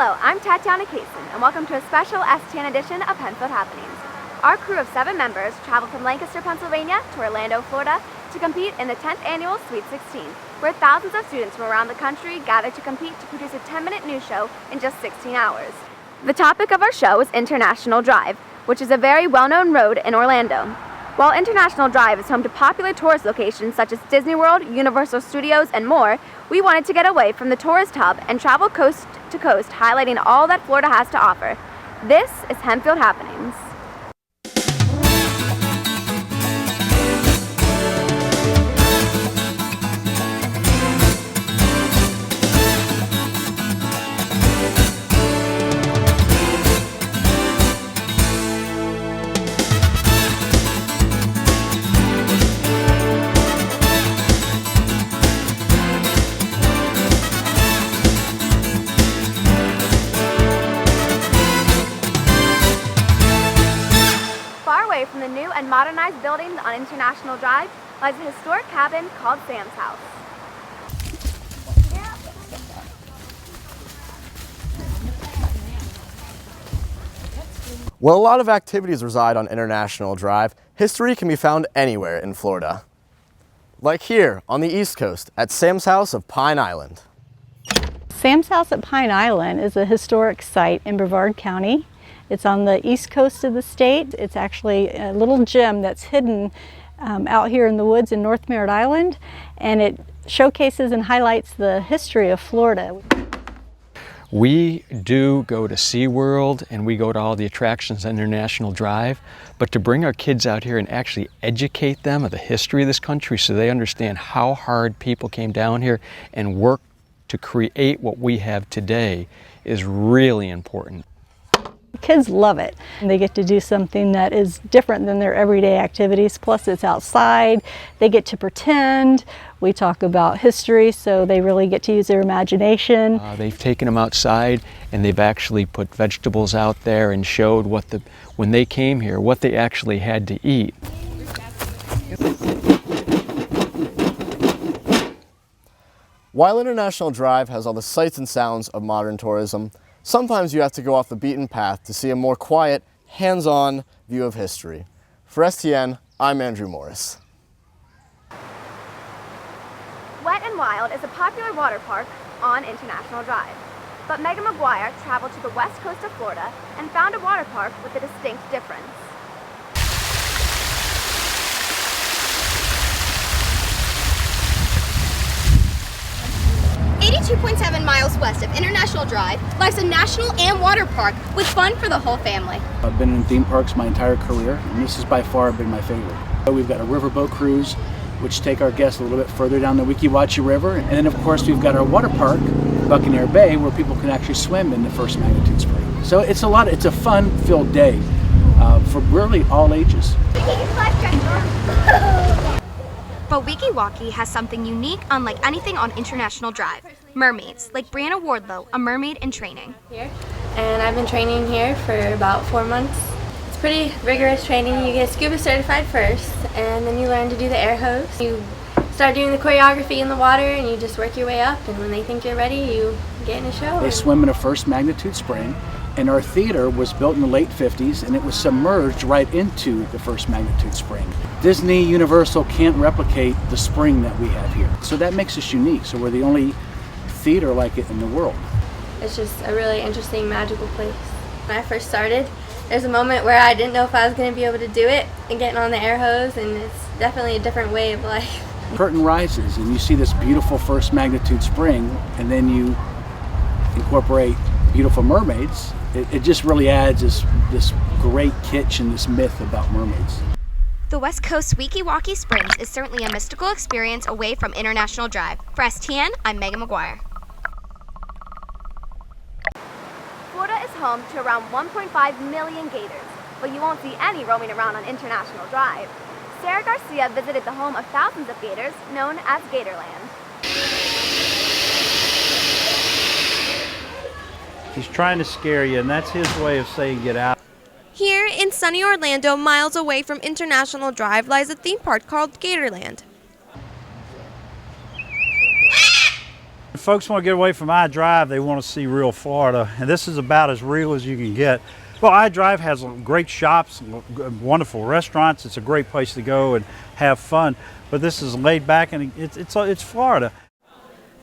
Hello, I'm Tatiana Kasun, and welcome to a special S10 edition of Hempfield Happenings. Our crew of 7 members traveled from Lancaster, Pennsylvania to Orlando, Florida to compete in the 10th annual Sweet 16, where thousands of students from around the country gathered to compete to produce a 10-minute news show in just 16 hours. The topic of our show is International Drive, which is a very well-known road in Orlando. While International Drive is home to popular tourist locations such as Disney World, Universal Studios, and more, we wanted to get away from the tourist hub and travel coast to coast, highlighting all that Florida has to offer. This is Hempfield Happenings. From the new and modernized buildings on International Drive lies a historic cabin called Sam's House. While a lot of activities reside on International Drive, history can be found anywhere in Florida. Like here on the East Coast at Sam's House of Pine Island. Sam's House at Pine Island is a historic site in Brevard County. It's on the east coast of the state. It's actually a little gem that's hidden out here in the woods in North Merritt Island, and it showcases and highlights the history of Florida. We do go to SeaWorld and we go to all the attractions on International Drive, but to bring our kids out here and actually educate them of the history of this country so they understand how hard people came down here and worked to create what we have today is really important. Kids love it. They get to do something that is different than their everyday activities, plus it's outside. They get to pretend. We talk about history, so they really get to use their imagination. They've taken them outside and they've actually put vegetables out there and showed when they came here, what they actually had to eat. While International Drive has all the sights and sounds of modern tourism, sometimes you have to go off the beaten path to see a more quiet, hands-on view of history. For STN, I'm Andrew Morris. Wet n Wild is a popular water park on International Drive. But Megan McGuire traveled to the west coast of Florida and found a water park with a distinct difference. 82.7 miles west of International Drive lies a national and water park with fun for the whole family. I've been in theme parks my entire career, and this has by far been my favorite. We've got a riverboat cruise, which take our guests a little bit further down the Weekie Wachee River, and then of course we've got our water park, Buccaneer Bay, where people can actually swim in the first magnitude spring. So it's a fun-filled day for really all ages. But Weekie Wachee has something unique unlike anything on International Drive. Mermaids, like Brianna Wardlow, a mermaid in training. Here, and I've been training here for about 4 months. It's pretty rigorous training. You get scuba certified first, and then you learn to do the air hose. You start doing the choreography in the water, and you just work your way up, and when they think you're ready, you get in a show. They swim in a first magnitude spring, and our theater was built in the late 50s, and it was submerged right into the first magnitude spring. Disney, Universal can't replicate the spring that we have here. So that makes us unique. So we're the only theater like it in the world. It's just a really interesting, magical place. When I first started, there's a moment where I didn't know if I was going to be able to do it and getting on the air hose, and it's definitely a different way of life. Curtain rises, and you see this beautiful first magnitude spring, and then you incorporate beautiful mermaids. It just really adds this great kitsch and this myth about mermaids. The West Coast Weekie Wachee Springs is certainly a mystical experience away from International Drive. For STN, I'm Megan McGuire. Florida is home to around 1.5 million gators, but you won't see any roaming around on International Drive. Sarah Garcia visited the home of thousands of gators, known as Gatorland. He's trying to scare you, and that's his way of saying get out. Here in sunny Orlando, miles away from International Drive, lies a theme park called Gatorland. If folks want to get away from I-Drive, they want to see real Florida, and this is about as real as you can get. Well, I-Drive has great shops, wonderful restaurants. It's a great place to go and have fun, but this is laid back, and it's Florida.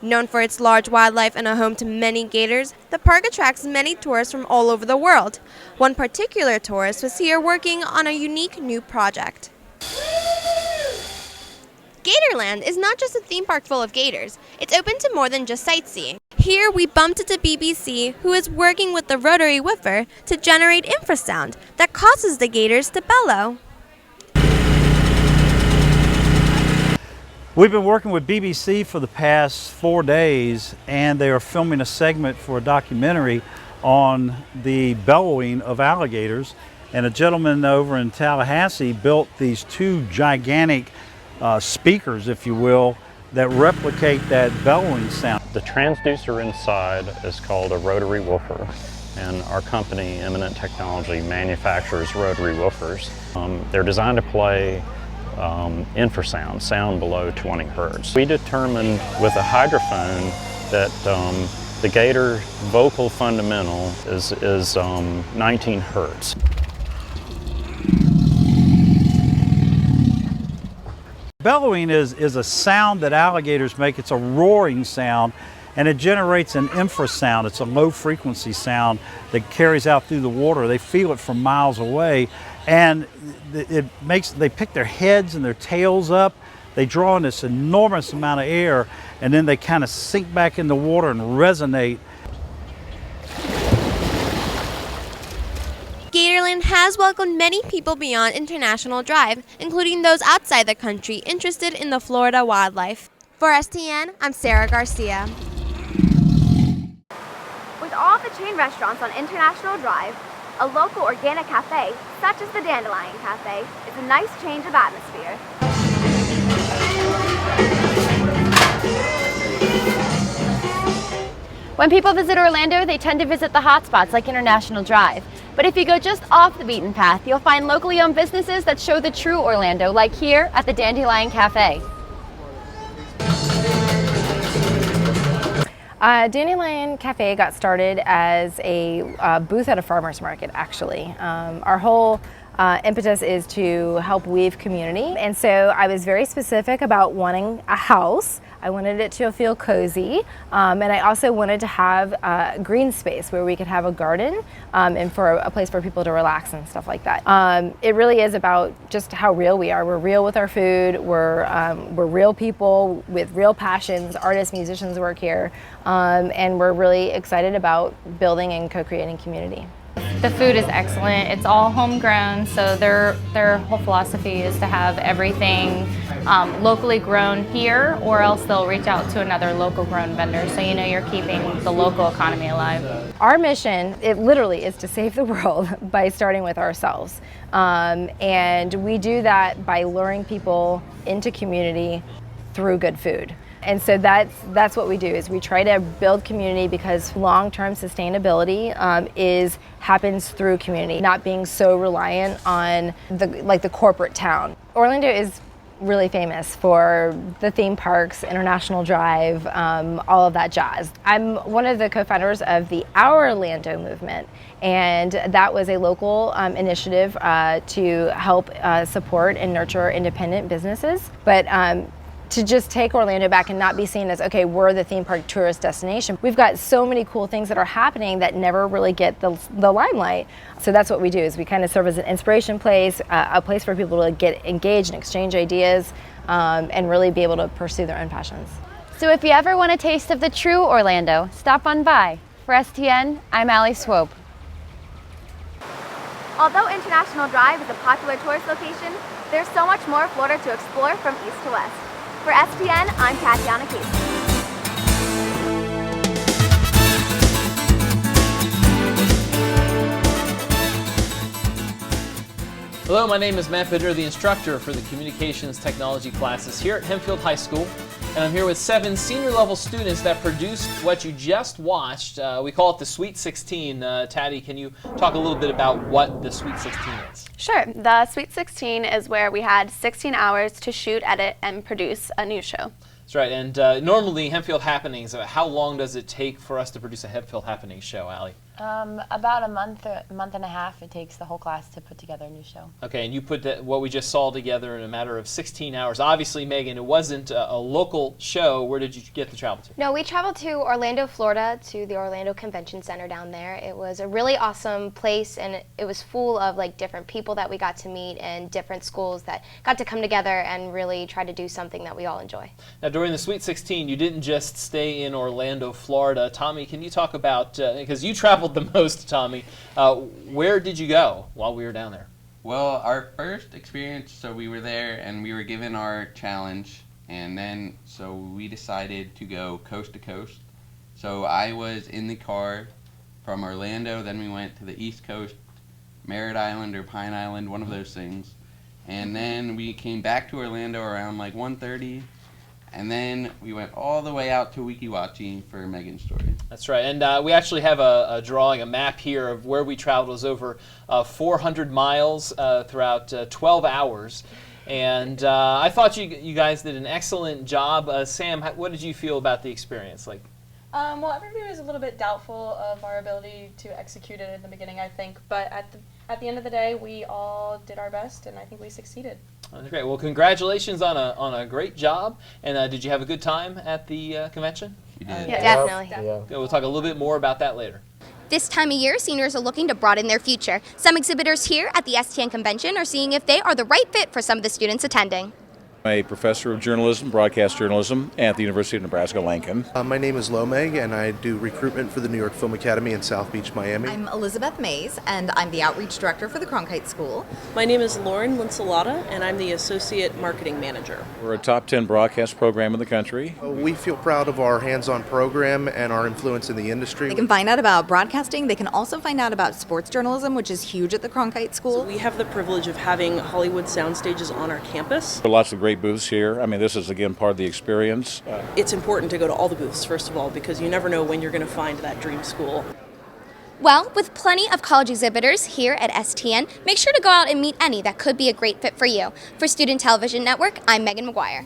Known for its large wildlife and a home to many gators, the park attracts many tourists from all over the world. One particular tourist was here working on a unique new project. Gatorland is not just a theme park full of gators. It's open to more than just sightseeing. Here we bumped into BBC, who is working with the rotary woofer to generate infrasound that causes the gators to bellow. We've been working with BBC for the past 4 days, and they are filming a segment for a documentary on the bellowing of alligators. And a gentleman over in Tallahassee built these 2 gigantic speakers, if you will, that replicate that bellowing sound. The transducer inside is called a rotary woofer, and our company, Eminent Technology, manufactures rotary woofers. They're designed to play infrasound, sound below 20 hertz. We determined with a hydrophone that the gator vocal fundamental is 19 hertz. Bellowing is a sound that alligators make. It's a roaring sound, and it generates an infrasound. It's a low frequency sound that carries out through the water. They feel it from miles away, and they pick their heads and their tails up. They draw in this enormous amount of air, and then they kind of sink back in the water and resonate. Gatorland has welcomed many people beyond International Drive, including those outside the country interested in the Florida wildlife. For STN, I'm Sarah Garcia. With all the chain restaurants on International Drive, a local organic cafe, such as the Dandelion Cafe, is a nice change of atmosphere. When people visit Orlando, they tend to visit the hotspots like International Drive. But if you go just off the beaten path, you'll find locally owned businesses that show the true Orlando, like here at the Dandelion Cafe. Dandelion Cafe got started as a booth at a farmer's market, actually. Our whole impetus is to help weave community, and so I was very specific about wanting a house. I wanted it to feel cozy, and I also wanted to have a green space where we could have a garden and for a place for people to relax and stuff like that. It really is about just how real we are. We're real with our food. We're real people with real passions. Artists, musicians work here, and we're really excited about building and co-creating community. The food is excellent. It's all homegrown, so their whole philosophy is to have everything locally grown here, or else they'll reach out to another local grown vendor, so you know you're keeping the local economy alive. Our mission, it literally is to save the world by starting with ourselves. And we do that by luring people into community through good food. And so that's what we do, is we try to build community, because long-term sustainability happens through community, not being so reliant on the corporate town. Orlando is really famous for the theme parks, International Drive, all of that jazz. I'm one of the co-founders of the Our Orlando movement, and that was a local initiative to help support and nurture independent businesses. But to just take Orlando back and not be seen as, okay, we're the theme park tourist destination. We've got so many cool things that are happening that never really get the limelight. So that's what we do, is we kind of serve as an inspiration place, a place for people to get engaged and exchange ideas, and really be able to pursue their own passions. So if you ever want a taste of the true Orlando, stop on by. For STN, I'm Aly Swope. Although International Drive is a popular tourist location, there's so much more Florida to explore from east to west. For STN, I'm Tatiana Kasun. Hello, my name is Matt Bitter, the instructor for the Communications Technology classes here at Hempfield High School. And I'm here with 7 senior level students that produced what you just watched. We call it the Sweet 16. Taddy, can you talk a little bit about what the Sweet 16 is? Sure. The Sweet 16 is where we had 16 hours to shoot, edit, and produce a new show. That's That's right. And normally, Hempfield Happenings, how long does it take for us to produce a Hempfield Happenings show, Aly? About a month and a half it takes the whole class to put together a new show. Okay, and you put what we just saw together in a matter of 16 hours. Obviously, Megan, it wasn't a local show. Where did you get the travel to? No, we traveled to Orlando, Florida, to the Orlando Convention Center down there. It was a really awesome place, and it was full of like different people that we got to meet and different schools that got to come together and really try to do something that we all enjoy. Now, during the Sweet 16, you didn't just stay in Orlando, Florida. Tommy, can you talk about, because you traveled the most, Tommy, where did you go while we were down there? Well, our first experience, so we were there and we were given our challenge, and then so we decided to go coast to coast. So I was in the car from Orlando, then we went to the East Coast, Merritt Island or Pine Island, one of those things. And then we came back to Orlando around like 1:30. And then we went all the way out to Weekie Wachee for Megan's story. That's right, and we actually have a drawing, a map here of where we traveled. It was over 400 miles throughout 12 hours. And I thought you guys did an excellent job. Sam, what did you feel about the experience? Well, everybody was a little bit doubtful of our ability to execute it in the beginning, I think. But at the end of the day, we all did our best, and I think we succeeded. That's great. Well, congratulations on a great job. And did you have a good time at the convention? We did. Yeah, definitely. Yeah. We'll talk a little bit more about that later. This time of year, seniors are looking to broaden their future. Some exhibitors here at the STN convention are seeing if they are the right fit for some of the students attending. I'm a professor of journalism, broadcast journalism, at the University of Nebraska-Lincoln. My name is Lomeg, and I do recruitment for the New York Film Academy in South Beach, Miami. I'm Elizabeth Mays, and I'm the outreach director for the Cronkite School. My name is Lauren Linsalata, and I'm the associate marketing manager. We're a top 10 broadcast program in the country. We feel proud of our hands-on program and our influence in the industry. They can find out about broadcasting. They can also find out about sports journalism, which is huge at the Cronkite School. So we have the privilege of having Hollywood sound stages on our campus. There are lots of great booths here. I mean, this is, again, part of the experience. It's important to go to all the booths, first of all, because you never know when you're going to find that dream school. Well, with plenty of college exhibitors here at STN, make sure to go out and meet any that could be a great fit for you. For Student Television Network, I'm Megan McGuire.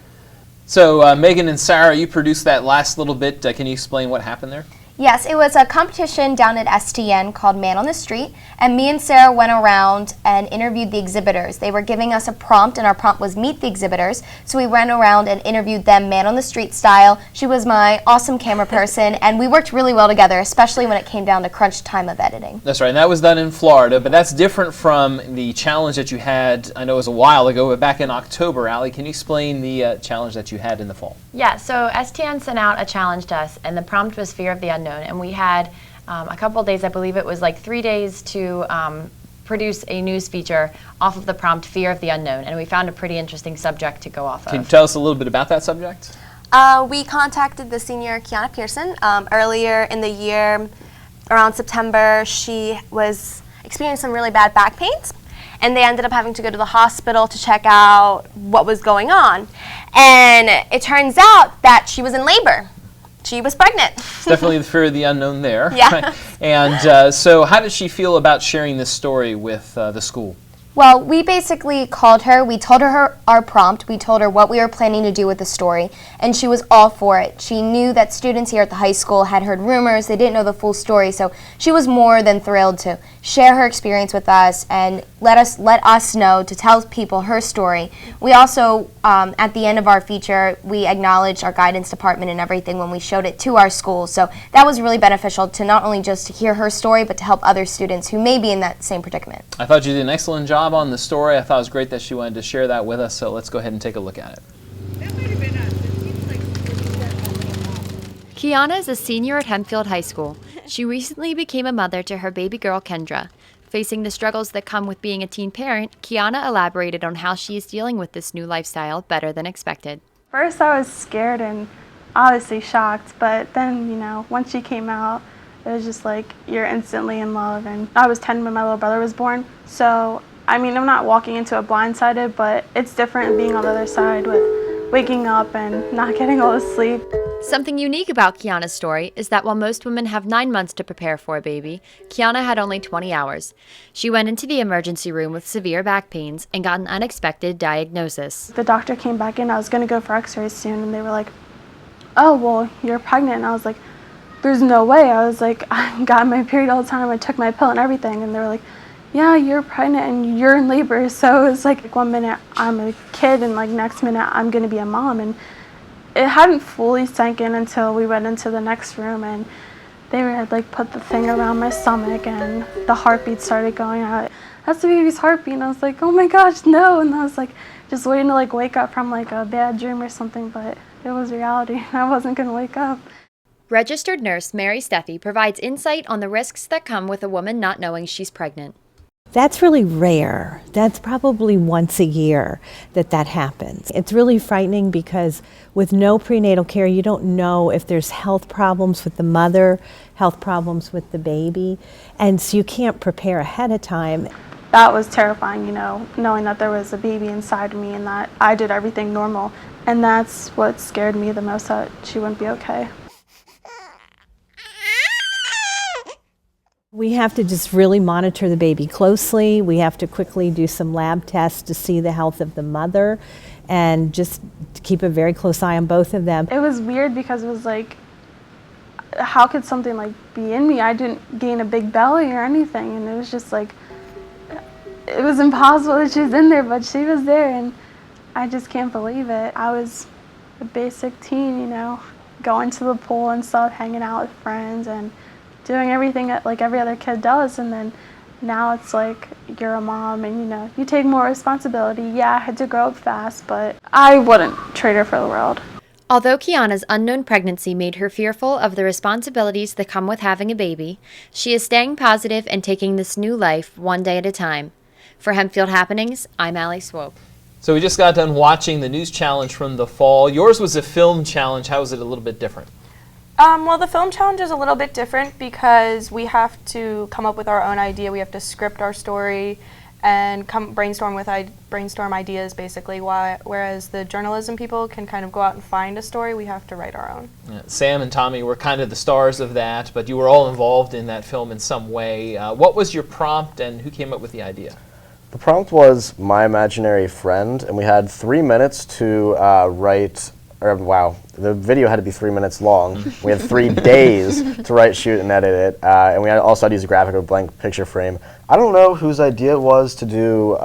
So, Megan and Sarah, you produced that last little bit. Can you explain what happened there? Yes, it was a competition down at STN called Man on the Street, and me and Sarah went around and interviewed the exhibitors. They were giving us a prompt, and our prompt was meet the exhibitors, so we went around and interviewed them Man on the Street style. She was my awesome camera person, and we worked really well together, especially when it came down to crunch time of editing. That's right, and that was done in Florida, but that's different from the challenge that you had, I know it was a while ago, but back in October. Aly, can you explain the challenge that you had in the fall? Yeah, so STN sent out a challenge to us, and the prompt was Fear of the Unknown. And we had a couple days, I believe it was like 3 days to produce a news feature off of the prompt Fear of the Unknown. And we found a pretty interesting subject to go off of. Can you tell us a little bit about that subject? We contacted the senior Kiana Pearson earlier in the year, around September. She was experiencing some really bad back pains, and they ended up having to go to the hospital to check out what was going on. And it turns out that she was in labor. She was pregnant. It's definitely the fear of the unknown there. Yeah. Right? And so how did she feel about sharing this story with the school? Well, we basically called her, we told her our prompt, we told her what we were planning to do with the story, and she was all for it. She knew that students here at the high school had heard rumors, they didn't know the full story, so she was more than thrilled to share her experience with us and let us know, to tell people her story. We also, at the end of our feature, we acknowledged our guidance department and everything when we showed it to our school, so that was really beneficial to not only just hear her story, but to help other students who may be in that same predicament. I thought you did an excellent job on the story. I thought it was great that she wanted to share that with us, so let's go ahead and take a look at it. Kiana is a senior at Hempfield High School. She recently became a mother to her baby girl, Kendra. Facing the struggles that come with being a teen parent, Kiana elaborated on how she is dealing with this new lifestyle better than expected. First I was scared and obviously shocked, but then, once she came out, it was just like you're instantly in love. And I was 10 when my little brother was born, so I'm not walking into it blindsided, but it's different being on the other side with waking up and not getting all the sleep. Something unique about Kiana's story is that while most women have 9 months to prepare for a baby, Kiana had only 20 hours. She went into the emergency room with severe back pains and got an unexpected diagnosis. The doctor came back in, I was going to go for x-rays soon, and they were like, oh, well, you're pregnant. And I was like, there's no way. I was like, I got my period all the time. I took my pill and everything. And they were like, yeah, you're pregnant and you're in labor. So it's like 1 minute I'm a kid and like next minute I'm going to be a mom. And it hadn't fully sank in until we went into the next room and they had like put the thing around my stomach and the heartbeat started going out. That's the baby's heartbeat. And I was like, oh my gosh, no. And I was like just waiting to like wake up from like a bad dream or something, but it was reality. I wasn't going to wake up. Registered nurse Mary Steffi provides insight on the risks that come with a woman not knowing she's pregnant. That's really rare. That's probably once a year that happens. It's really frightening because with no prenatal care, you don't know if there's health problems with the mother, health problems with the baby, and so you can't prepare ahead of time. That was terrifying, you know, knowing that there was a baby inside of me and that I did everything normal. And that's what scared me the most, that she wouldn't be okay. We have to just really monitor the baby closely. We have to quickly do some lab tests to see the health of the mother and just keep a very close eye on both of them. It was weird because it was like, how could something like be in me? I didn't gain a big belly or anything, and it was just like, it was impossible that she was in there, but she was there, and I just can't believe it. I was a basic teen, you know, going to the pool and stuff, hanging out with friends and doing everything that like every other kid does, and then now it's like you're a mom and you know you take more responsibility. Yeah, I had to grow up fast, but I wouldn't trade her for the world. Although Kiana's unknown pregnancy made her fearful of the responsibilities that come with having a baby, she is staying positive and taking this new life one day at a time. For Hempfield Happenings, I'm Aly Swope. So we just got done watching the news challenge from the fall. Yours was a film challenge. How was it a little bit different? Well, the film challenge is a little bit different because we have to come up with our own idea. We have to script our story and brainstorm ideas, basically. Whereas the journalism people can kind of go out and find a story, we have to write our own. Yeah, Sam and Tommy were kind of the stars of that, but you were all involved in that film in some way. What was your prompt and who came up with the idea? The prompt was My Imaginary Friend, and we had 3 minutes to write. Wow, the video had to be 3 minutes long. We had 3 days to write, shoot, and edit it. And we also had to use a graphic of a blank picture frame. I don't know whose idea it was to do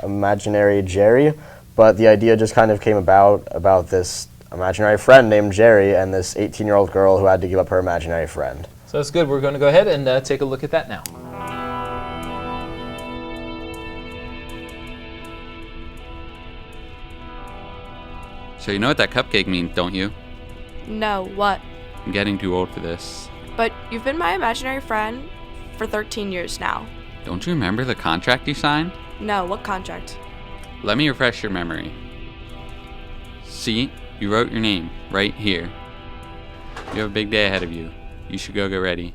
Imaginary Jerry, but the idea just kind of came about this imaginary friend named Jerry and this 18-year-old girl who had to give up her imaginary friend. So that's good. We're going to go ahead and take a look at that now. So you know what that cupcake means, don't you? No, what? I'm getting too old for this. But you've been my imaginary friend for 13 years now. Don't you remember the contract you signed? No, what contract? Let me refresh your memory. See, you wrote your name right here. You have a big day ahead of you. You should go get ready.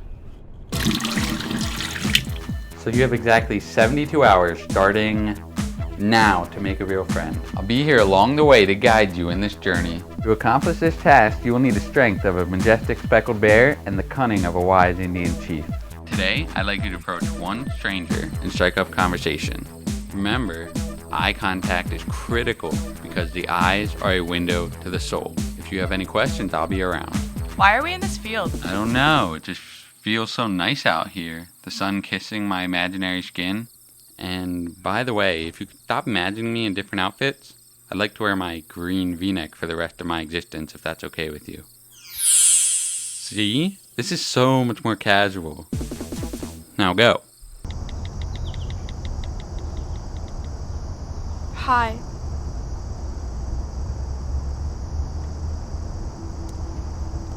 So you have exactly 72 hours starting now to make a real friend. I'll be here along the way to guide you in this journey. To accomplish this task, you will need the strength of a majestic speckled bear and the cunning of a wise Indian chief. Today, I'd like you to approach one stranger and strike up conversation. Remember, eye contact is critical because the eyes are a window to the soul. If you have any questions, I'll be around. Why are we in this field? I don't know, it just feels so nice out here. The sun kissing my imaginary skin. And by the way, if you could stop imagining me in different outfits, I'd like to wear my green V-neck for the rest of my existence, if that's okay with you. See? This is so much more casual. Now go. Hi.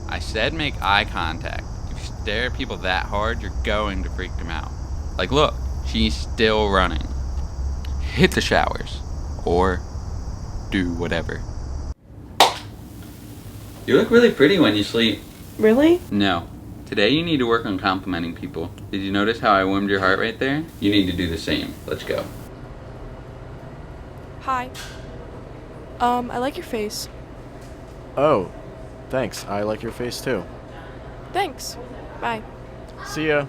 I said make eye contact. If you stare at people that hard, you're going to freak them out. Like, look. She's still running. Hit the showers. Or do whatever. You look really pretty when you sleep. Really? No. Today you need to work on complimenting people. Did you notice how I warmed your heart right there? You need to do the same. Let's go. Hi. I like your face. Oh, thanks. I like your face too. Thanks. Bye. See ya.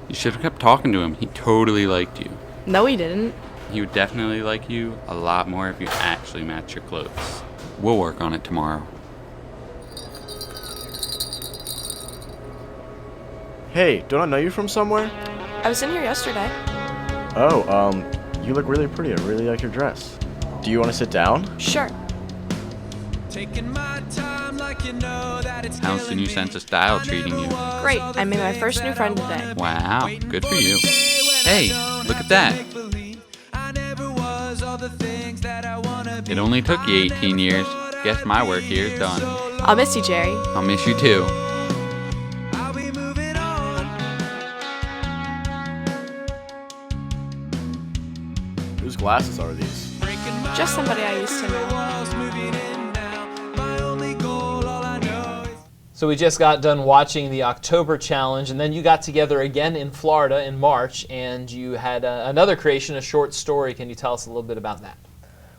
You should have kept talking to him. He totally liked you. No, he didn't. He would definitely like you a lot more if you actually match your clothes. We'll work on it tomorrow. Hey, don't I know you from somewhere? I was in here yesterday. Oh, you look really pretty. I really like your dress. Do you want to sit down? Sure. How's the new sense of style treating you? Great. I made my first new friend today. Wow, good for you. Hey, look at that. It only took you 18 years. Guess my work here is done. I'll miss you, Jerry. I'll miss you too. Whose glasses are these? Just somebody I used to know. So we just got done watching the October challenge, and then you got together again in Florida in March, and you had another creation, a short story. Can you tell us a little bit about that?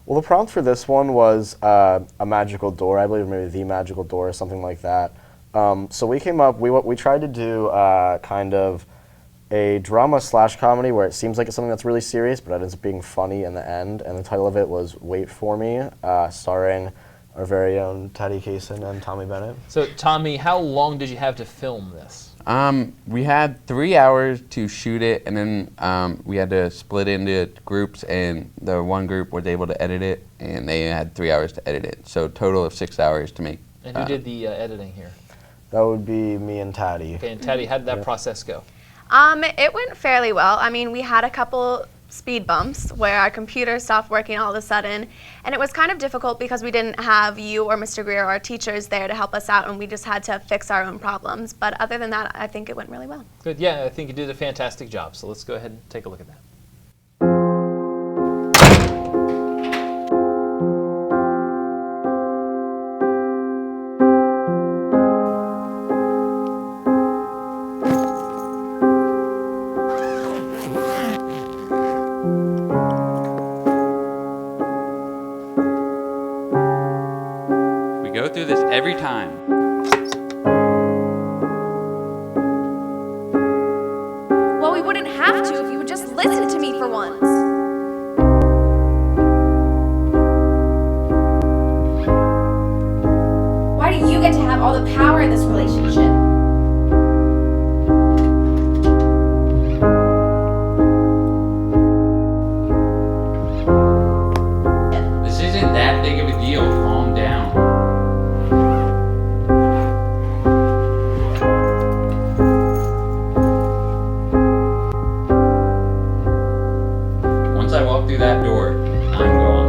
Well, the prompt for this one was a magical door, I believe, maybe the magical door or something like that. So we came up, we tried to do kind of a drama/comedy where it seems like it's something that's really serious, but it ends up being funny in the end. And the title of it was Wait For Me, starring our very own Tatiana Kasun and Tommy Bennett. So, Tommy, how long did you have to film this? We had 3 hours to shoot it, and then we had to split into groups, and the one group was able to edit it, and they had 3 hours to edit it. So total of 6 hours to make. And who did the editing here? That would be me and Tati. Okay, and Tati, how did that process go? It went fairly well. I mean, we had a couple speed bumps where our computer stopped working all of a sudden, and it was kind of difficult because we didn't have you or Mr. Greer or our teachers there to help us out, and we just had to fix our own problems. But other than that, I think it went really well. Good, yeah, I think you did a fantastic job. So let's go ahead and take a look at that. Go through this every time. Well, we wouldn't have to if you would just listen to me for once. Why do you get to have all the power in this relationship? This isn't that big of a deal. Calm down. Once I walk through that door, I'm gone.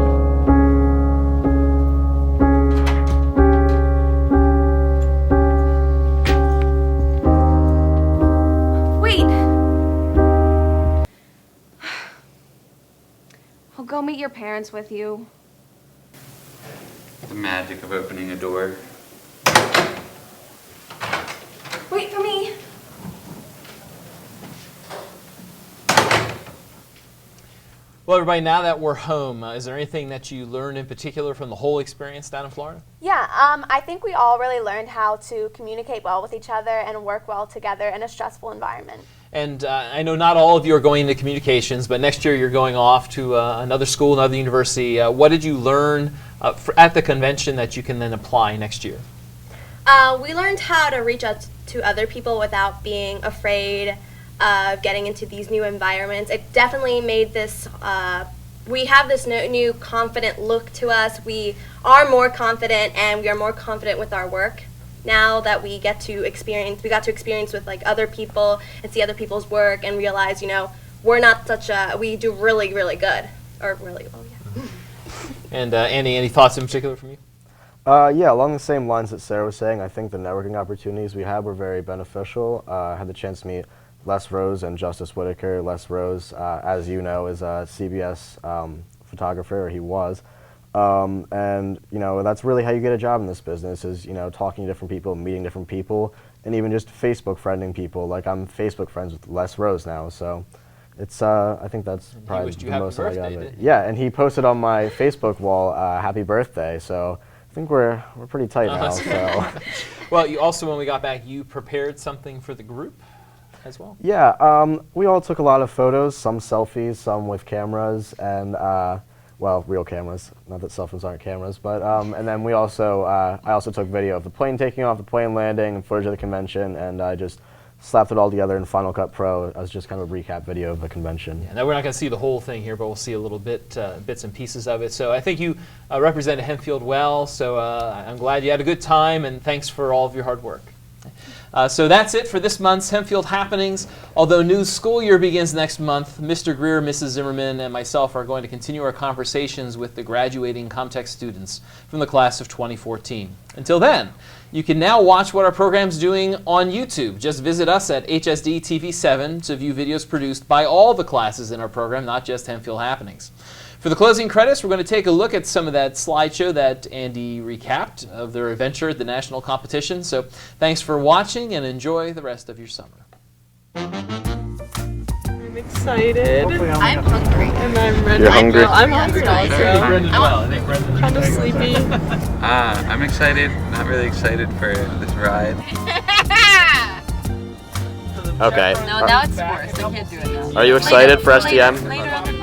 Wait! I'll go meet your parents with you. The magic of opening a door. Wait for me. Well, everybody, now that we're home, is there anything that you learned in particular from the whole experience down in Florida? Yeah, I think we all really learned how to communicate well with each other and work well together in a stressful environment. And I know not all of you are going into communications, but next year you're going off to another school, another university. What did you learn at the convention that you can then apply next year? We learned how to reach out to other people without being afraid of getting into these new environments. It definitely made this, we have this new confident look to us. We are more confident, and we are more confident with our work now that we got to experience with like other people and see other people's work and realize, you know, we're not we do really, really good. Or really, oh yeah. And Andy, any thoughts in particular from you? Yeah, along the same lines that Sarah was saying, I think the networking opportunities we had were very beneficial. I had the chance to meet Les Rose and Justice Whitaker. Les Rose, as you know, is a CBS photographer, or he was. And, you know, that's really how you get a job in this business is, you know, talking to different people, meeting different people, and even just Facebook friending people. Like, I'm Facebook friends with Les Rose now, so it's, I think that's probably the most I got of it. Yeah, and he posted on my Facebook wall, happy birthday, so I think we're pretty tight now, so. Well, you also, when we got back, you prepared something for the group? as well. Yeah, we all took a lot of photos, some selfies, some with cameras, and well, real cameras. Not that cell phones aren't cameras, but and then we also I also took video of the plane taking off, the plane landing, and footage of the convention, and I just slapped it all together in Final Cut Pro as just kind of a recap video of the convention. Yeah, now we're not going to see the whole thing here, but we'll see a little bit, bits and pieces of it. So I think you represented Hempfield well, so I'm glad you had a good time, and thanks for all of your hard work. So that's it for this month's Hempfield Happenings. Although new school year begins next month, Mr. Greer, Mrs. Zimmerman, and myself are going to continue our conversations with the graduating Comtech students from the class of 2014. Until then, you can now watch what our program's doing on YouTube. Just visit us at HSD TV7 to view videos produced by all the classes in our program, not just Hempfield Happenings. For the closing credits, we're going to take a look at some of that slideshow that Andy recapped of their adventure at the national competition. So thanks for watching and enjoy the rest of your summer. I'm excited. I'm hungry. And I'm ready. You're hungry? I'm hungry also. Brendan Kind of sleepy. I'm excited. Not really excited for this ride. Okay. No, now it's sports. I can't do it now. Are you excited for STM? Later on.